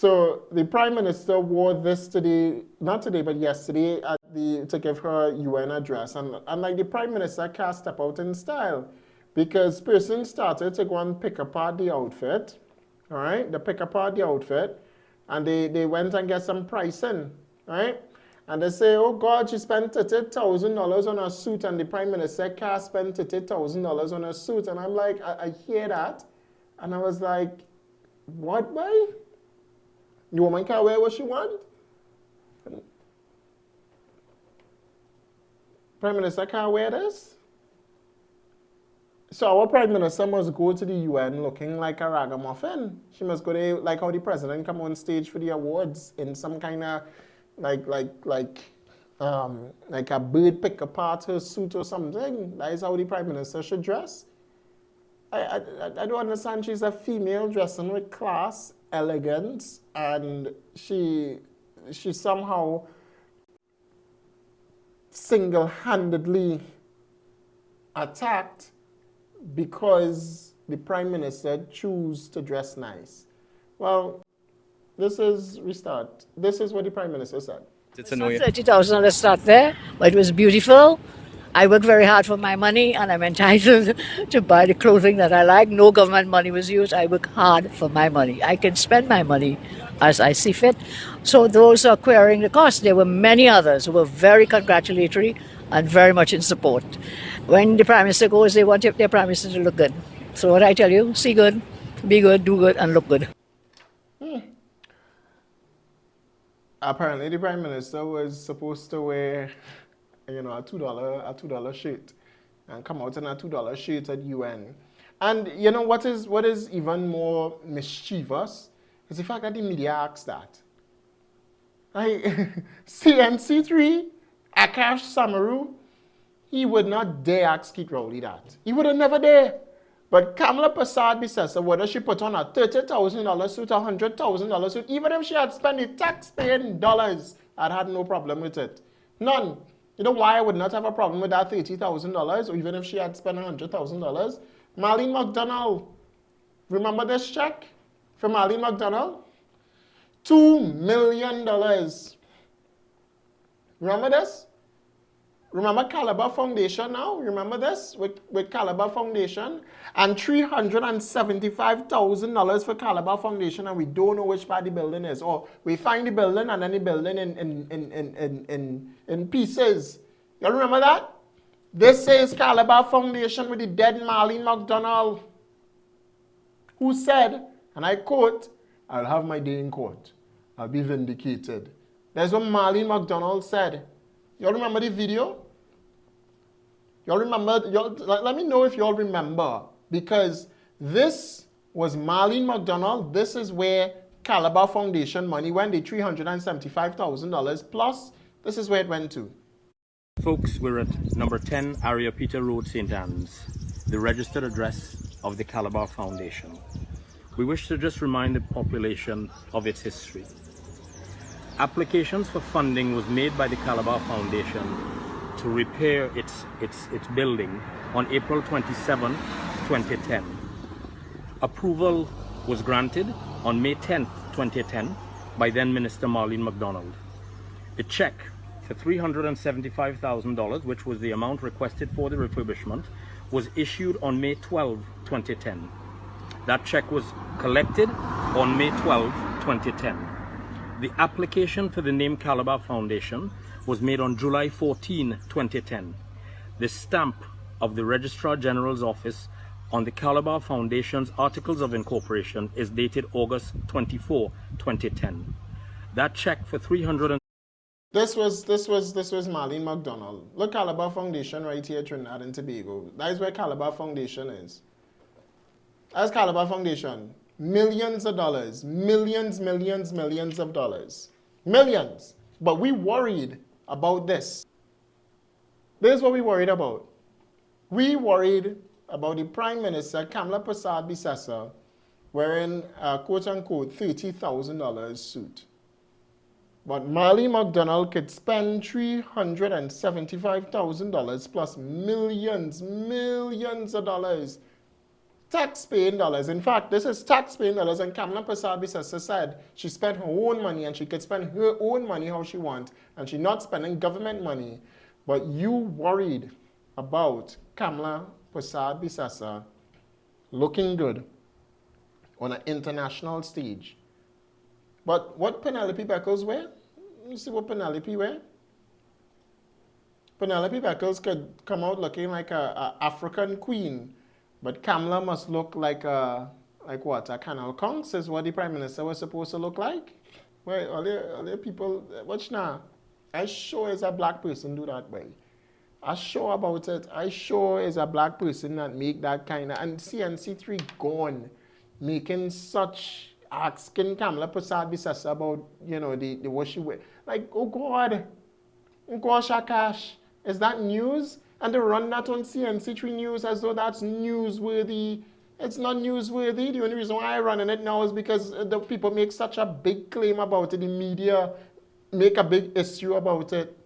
So the Prime Minister wore this today, not today, but yesterday to give her UN address. And like the Prime Minister can't step out in style because persons started to go and pick apart the outfit, all right? They pick apart the outfit and they went and get some pricing, right? And they say, oh God, she spent $30,000 on a suit and the Prime Minister can't spend $30,000 on a suit. And I'm like, I hear that. And I was like, what, boy? The woman can wear what she wants. Prime Minister can't wear this. So our Prime Minister must go to the UN looking like a ragamuffin. She must go there like how the president come on stage for the awards in some kind of like a bird pick apart her suit or something. That is how the Prime Minister should dress. I don't understand. She's a female dressing with class, elegance, and she somehow single-handedly attacked because the Prime Minister chose to dress nice. Well, this is restart. This is what the Prime Minister said. It's not $30,000 to start there, but it was beautiful. I work very hard for my money and I'm entitled to buy the clothing that I like. No government money was used. I work hard for my money. I can spend my money as I see fit. So those are querying the cost. There were many others who were very congratulatory and very much in support. When the Prime Minister goes, they want their Prime Minister to look good. So what I tell you, see good, be good, do good, and look good. Apparently the Prime Minister was supposed to wear a $2 shirt and come out in a $2 shirt at UN. And you know what is even more mischievous is the fact that the media asked that. Like CNC3, Akash Samaru, he would not dare ask Keith Rowley that. He would have never dare. But Kamla Persad-Bissessar, whether she put on a $30,000 suit, $100,000 suit, even if she had spent the tax-paying dollars, I'd had no problem with it. None. You know why I would not have a problem with that $30,000, or even if she had spent $100,000? Marlene McDonald. Remember this check from Marlene McDonald? $2 million. Remember this? Remember Caliber Foundation now? Remember this with Caliber Foundation? And $375,000 for Caliber Foundation, and we don't know which part the building is. Or we find the building and then the building in pieces. You remember that? This says Caliber Foundation with the dead Marlene McDonald, who said, and I quote, I'll have my day in court. I'll be vindicated. That's what Marlene McDonald said. Y'all remember the video? Y'all remember? Let me know if y'all remember, because this was Marlene McDonald. This is where Caliber Foundation money went, the $375,000 plus. This is where it went to. Folks, we're at number 10 Area Peter Road, St. Anne's, the registered address of the Caliber Foundation. We wish to just remind the population of its history. Applications for funding was made by the Caliber Foundation to repair its building on April 27, 2010. Approval was granted on May 10, 2010 by then Minister Marlene McDonald. The check for $375,000, which was the amount requested for the refurbishment, was issued on May 12, 2010. That check was collected on May 12, 2010. The application for the name Caliber Foundation was made on July 14, 2010. The stamp of the Registrar General's office on the Caliber Foundation's Articles of Incorporation is dated August 24, 2010. That check for $300. This was Marlene McDonald. Look, Caliber Foundation right here, Trinidad and Tobago. That is where Caliber Foundation is. That's Caliber Foundation. Millions of dollars, millions of dollars, millions. But we worried about this. This is what we worried about. We worried about the Prime Minister, Kamla Persad-Bissessar, wearing a quote-unquote $30,000 suit. But Marlene McDonald could spend $375,000 plus millions of dollars tax-paying dollars. In fact, this is tax-paying dollars, and Kamla Persad-Bissessar said she spent her own money and she could spend her own money how she wants, and she's not spending government money. But you worried about Kamla Persad-Bissessar looking good on an international stage. But what Penelope Beckles wear? You see what Penelope wear? Penelope Beckles could come out looking like a African queen, but Kamla must look like what? A canal conch is what the Prime Minister was supposed to look like? Well, all the people, watch now. I sure is a black person do that way. I sure about it. I sure is a black person that make that kind of, and CNC3 gone, making such, asking Kamla Persad-Bissessar about, you know, the what she wear. Like, oh God, gosh, Akash, is that news? And they run that on CNC3 News as though that's newsworthy. It's not newsworthy. The only reason why I'm running it now is because the people make such a big claim about it. The media make a big issue about it.